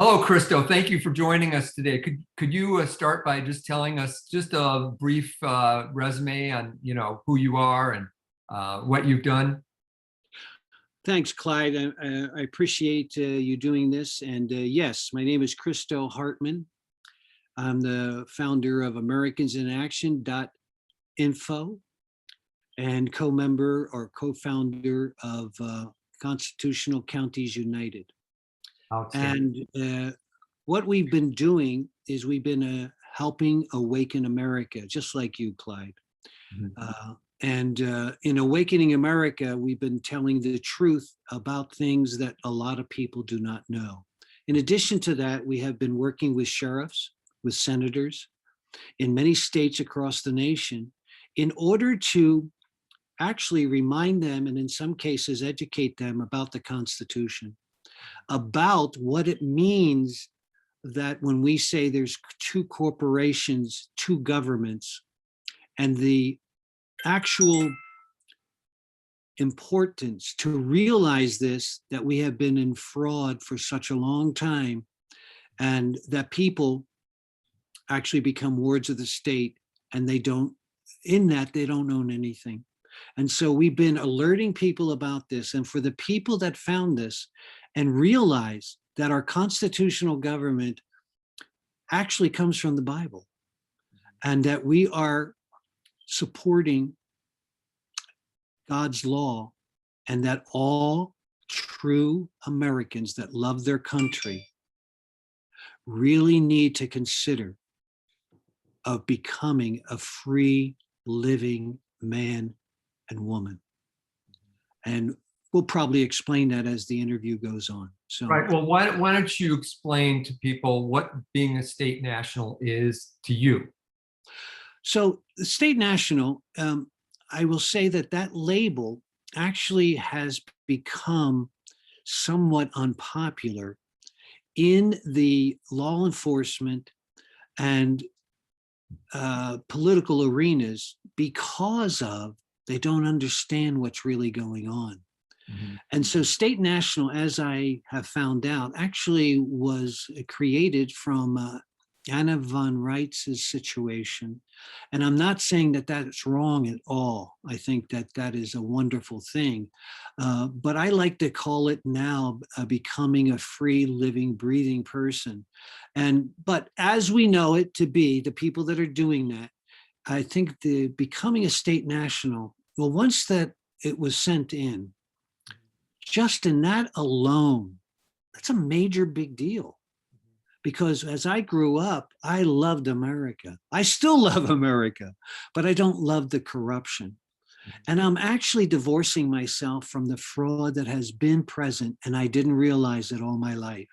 Hello, Christo. Thank you for joining us today. Could you start by just telling us just a brief resume on who you are and what you've done? Thanks, Clyde. I appreciate you doing this. And yes, my name is Christo Hartman. I'm the founder of AmericansInAction.info and co-member or co-founder of Constitutional Counties United. And what we've been doing is we've been helping awaken America, just like you, Clyde. Mm-hmm. In Awakening America, we've been telling the truth about things that a lot of people do not know. In addition to that, we have been working with sheriffs, with senators in many states across the nation in order to actually remind them, and in some cases educate them about the Constitution, about what it means that when we say there's two corporations, two governments, and the actual importance to realize this, that we have been in fraud for such a long time, and that people actually become wards of the state, and they don't own anything. And so we've been alerting people about this, and for the people that found this and realize that our constitutional government actually comes from the Bible, and that we are supporting God's law, and that all true Americans that love their country really need to consider of becoming a free living man and woman. And we'll probably explain that as the interview goes on. So, right. Well, why don't you explain to people what being a state national is to you? So the state national, I will say that label actually has become somewhat unpopular in the law enforcement and political arenas because of they don't understand what's really going on. Mm-hmm. And so state national, as I have found out, actually was created from Anna von Reitz's situation. And I'm not saying that that's wrong at all. I think that is a wonderful thing. But I like to call it now becoming a free, living, breathing person. But as we know it to be, the people that are doing that, I think the becoming a state national, well, once that it was sent in, just in that alone, that's a major big deal. Because as I grew up, I loved America. I still love America, but I don't love the corruption. And I'm actually divorcing myself from the fraud that has been present, and I didn't realize it all my life.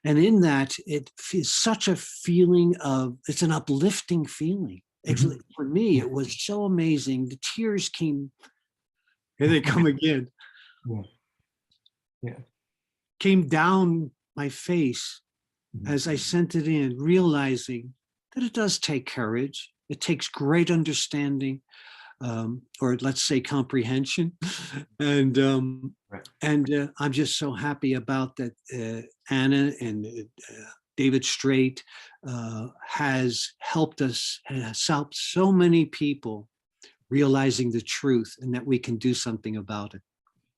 And in that, it is such a feeling of, it's an uplifting feeling. Mm-hmm. For me, it was so amazing. The tears came, here they come again. Yeah. Came down my face as I sent it in, realizing that it does take courage. It takes great understanding, or let's say comprehension. And I'm just so happy about that. Anna and David Straight has helped us, has helped so many people realizing the truth and that we can do something about it.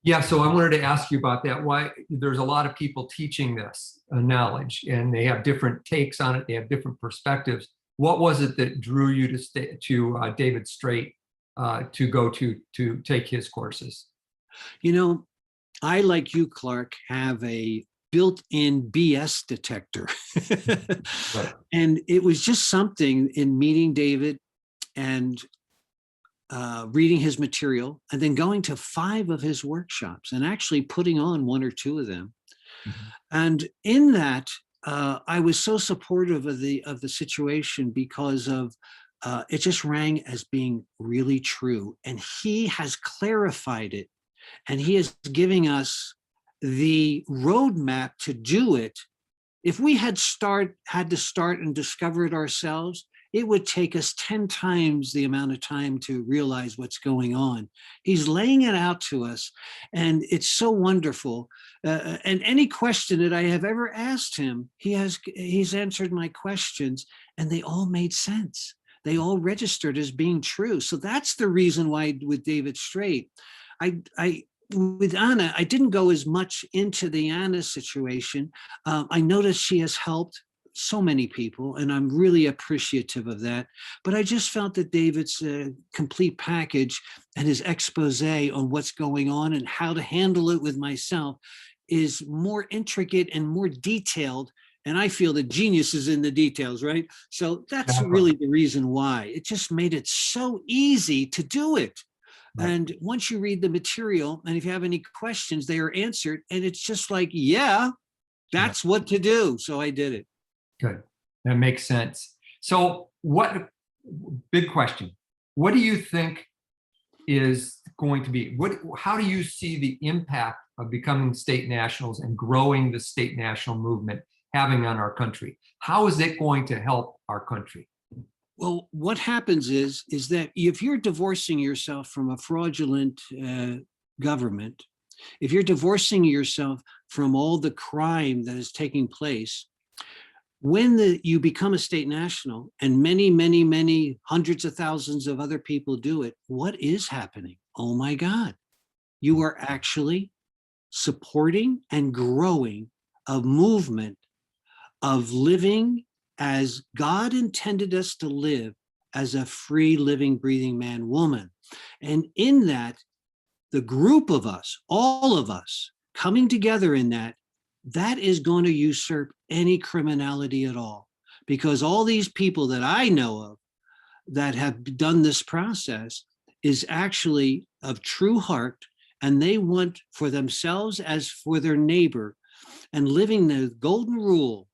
Yeah, so I wanted to ask you about that. Why there's a lot of people teaching this knowledge, and they have different takes on it. They have different perspectives. What was it that drew you to David Straight to go to take his courses? You know, I, like you, Clark, have a built-in BS detector. Right. And it was just something in meeting David and reading his material, and then going to 5 of his workshops and actually putting on 1 or 2 of them. Mm-hmm. And in that, I was so supportive of the situation because of it just rang as being really true. And he has clarified it, and he is giving us the roadmap to do it. If we had to start and discover it ourselves, it would take us 10 times the amount of time to realize what's going on. He's laying it out to us, and it's so wonderful. And any question that I have ever asked him, he's answered my questions, and they all made sense. They all registered as being true. So that's the reason why with David Straight, with Anna, I didn't go as much into the Anna situation. I noticed she has helped so many people, and I'm really appreciative of that. But I just felt that David's complete package and his expose on what's going on and how to handle it with myself is more intricate and more detailed. And I feel the genius is in the details, right? So that's really the reason why. It just made it so easy to do it. Right. And once you read the material, and if you have any questions, they are answered. And it's just like, yeah, that's what to do. So I did it. Good. That makes sense. So big question, what do you think is going to be, how do you see the impact of becoming state nationals and growing the state national movement having on our country? How is it going to help our country? Well, what happens is that if you're divorcing yourself from a fraudulent government, if you're divorcing yourself from all the crime that is taking place, when you become a state national, and many, many, many hundreds of thousands of other people do it, what is happening? Oh my God, you are actually supporting and growing a movement of living as God intended us to live, as a free, living, breathing man, woman. And in that, the group of us, all of us coming together in that is going to usurp any criminality at all. Because all these people that I know of that have done this process is actually of true heart, and they want for themselves as for their neighbor, and living the golden rule,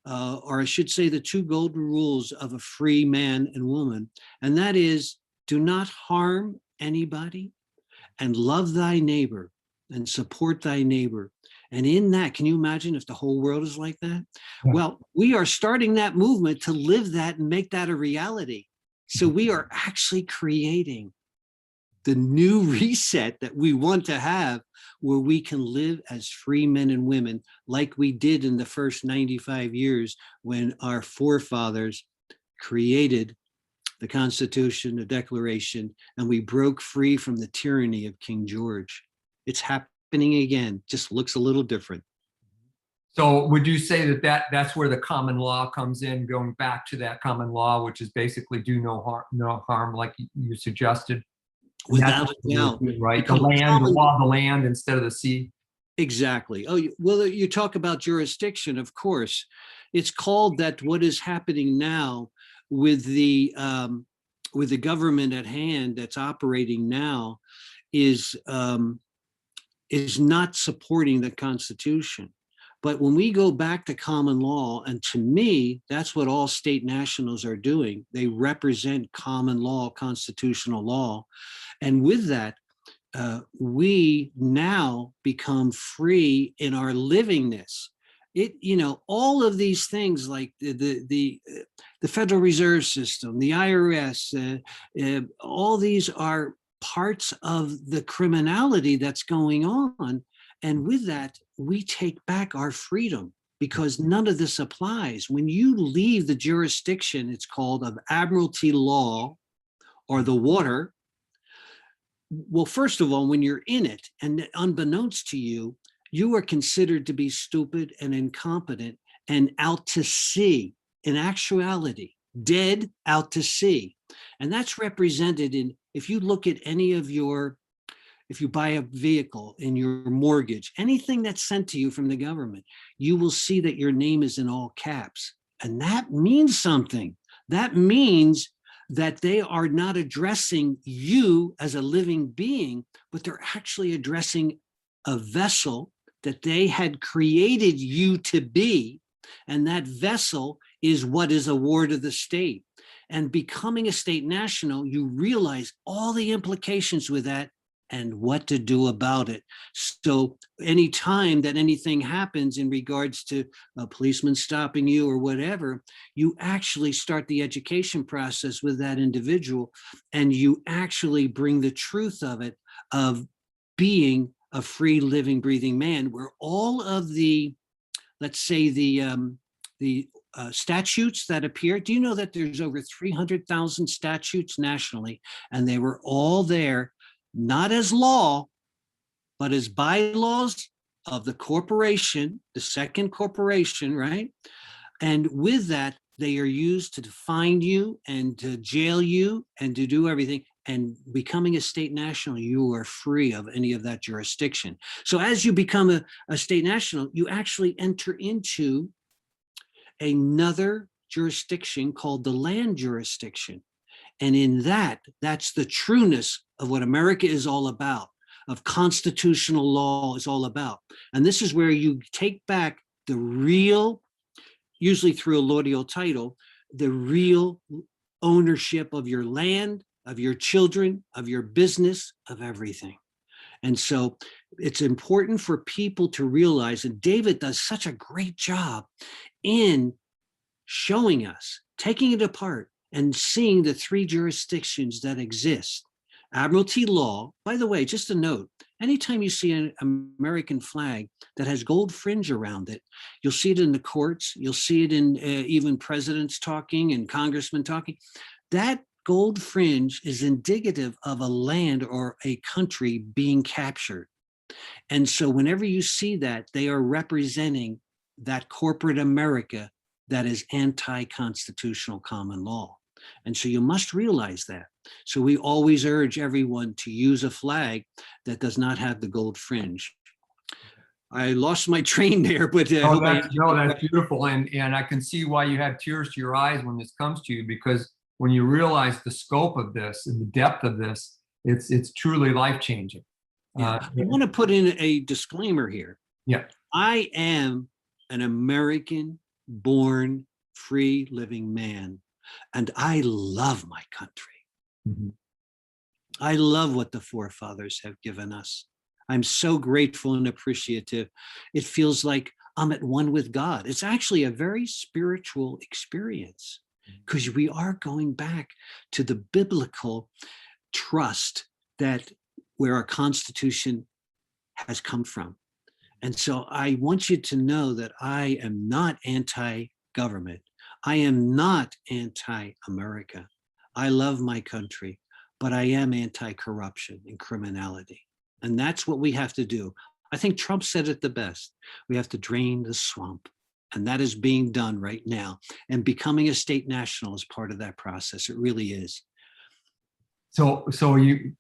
or I should say the two golden rules of a free man and woman, and that is, do not harm anybody and love thy neighbor and support thy neighbor. And in that, can you imagine if the whole world is like that? Yeah. Well, we are starting that movement to live that and make that a reality. So we are actually creating the new reset that we want to have, where we can live as free men and women like we did in the first 95 years when our forefathers created the Constitution, the Declaration, and we broke free from the tyranny of King George. It's happening again, just looks a little different. So would you say that's where the common law comes in, going back to that common law, which is basically do no harm, like you suggested? Without a doubt, right? The land, the law of the land instead of the sea. Exactly. Oh, well, you talk about jurisdiction, of course. It's called that. What is happening now with the government at hand that's operating now is not supporting the Constitution. But when we go back to common law, and to me, that's what all state nationals are doing. They represent common law, constitutional law. And with that, we now become free in our livingness. All of these things like the Federal Reserve System, the IRS, all these are parts of the criminality that's going on. And with that, we take back our freedom, because none of this applies. When you leave the jurisdiction, it's called of admiralty law or the water. Well, first of all, when you're in it, and unbeknownst to you, you are considered to be stupid and incompetent and out to sea. In actuality, dead out to sea. And that's represented in, if you look at any of if you buy a vehicle in your mortgage, anything that's sent to you from the government, you will see that your name is in all caps. And that means something. That means that they are not addressing you as a living being, but they're actually addressing a vessel that they had created you to be. And that vessel is what is a ward of the state. And becoming a state national, you realize all the implications with that, and what to do about it. So anytime that anything happens in regards to a policeman stopping you or whatever, you actually start the education process with that individual, and you actually bring the truth of it, of being a free, living, breathing man, where all of the, let's say the statutes that appear. Do you know that there's over 300,000 statutes nationally, and they were all there, not as law, but as bylaws of the corporation, the second corporation, right? And with that, they are used to fine you and to jail you and to do everything. And becoming a state national, you are free of any of that jurisdiction. So as you become a state national, you actually enter into another jurisdiction called the land jurisdiction. And in that, that's the trueness of what America is all about, of constitutional law is all about. And this is where you take back the real, usually through a laudial title, the real ownership of your land, of your children, of your business, of everything. And so it's important for people to realize, and David does such a great job in showing us, taking it apart and seeing the three jurisdictions that exist. Admiralty law, by the way, just a note, anytime you see an American flag that has gold fringe around it, you'll see it in the courts, you'll see it in even presidents talking and congressmen talking. That gold fringe is indicative of a land or a country being captured. And so whenever you see that, they are representing that corporate America that is anti-constitutional common law. And so you must realize that. So we always urge everyone to use a flag that does not have the gold fringe. I lost my train there, but that's beautiful. And I can see why you have tears to your eyes when this comes to you, because when you realize the scope of this and the depth of this, it's truly life-changing. I want to put in a disclaimer here. Yeah. I am an American-born, free, living man, and I love my country. Mm-hmm. I love what the forefathers have given us. I'm so grateful and appreciative. It feels like I'm at one with God. It's actually a very spiritual experience, because we are going back to the biblical trust that where our Constitution has come from. And so I want you to know that I am not anti-government. I am not anti-America. I love my country, but I am anti-corruption and criminality. And that's what we have to do. I think Trump said it the best. We have to drain the swamp. And that is being done right now. And becoming a state national is part of that process. It really is. So you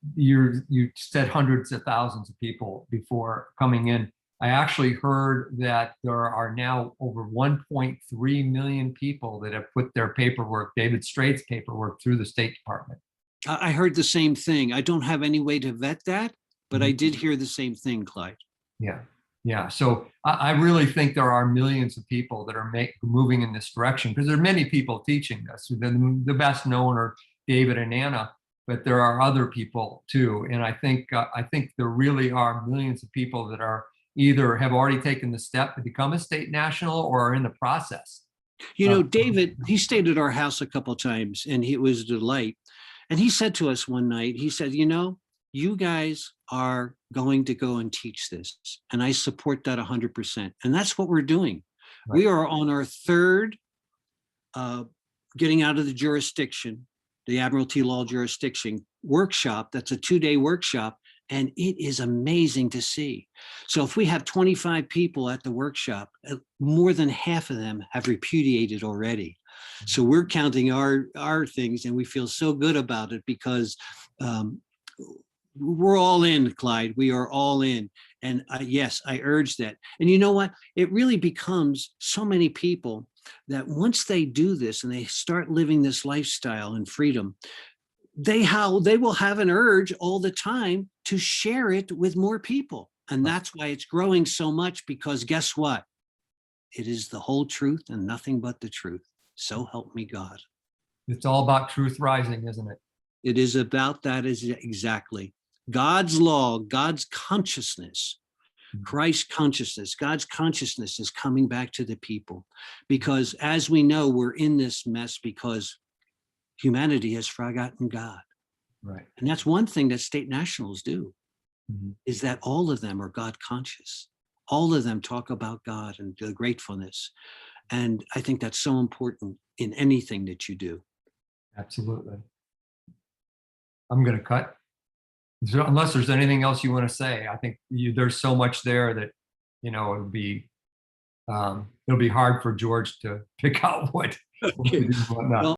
said hundreds of thousands of people before coming in. I actually heard that there are now over 1.3 million people that have put their paperwork, David Straight's paperwork, through the State Department. I heard the same thing. I don't have any way to vet that, but I did hear the same thing, Clyde. Yeah. So I really think there are millions of people that are moving in this direction, because there are many people teaching this. The best known are David and Anna, but there are other people too. And I think there really are millions of people that are either have already taken the step to become a state national or are in the process. You know, David, he stayed at our house a couple of times, and it was a delight. And he said to us one night, he said, you know, you guys are going to go and teach this. And I support that 100%. And that's what we're doing. Right. We are on our third getting out of the jurisdiction, the Admiralty Law jurisdiction workshop. That's a 2-day workshop. And it is amazing to see. So if we have 25 people at the workshop, more than half of them have repudiated already. So we're counting our things, and we feel so good about it, because we're all in, Clyde. We are all in. And yes, I urge that. And you know what? It really becomes so many people that once they do this and they start living this lifestyle and freedom, they will have an urge all the time to share it with more people. And that's why it's growing so much, because guess what? It is the whole truth and nothing but the truth. So help me God. It's all about truth rising, isn't it? It is about that, is exactly. God's law, God's consciousness, Christ consciousness, God's consciousness is coming back to the people. Because as we know, we're in this mess because humanity has forgotten God. Right. And that's one thing that state nationals do, Mhm. is that all of them are God conscious. All of them talk about God and the gratefulness. And I think that's so important in anything that you do. Absolutely. I'm going to cut. So unless there's anything else you want to say, I think there's so much there that, it'll be hard for George to pick out what to do and whatnot. Well,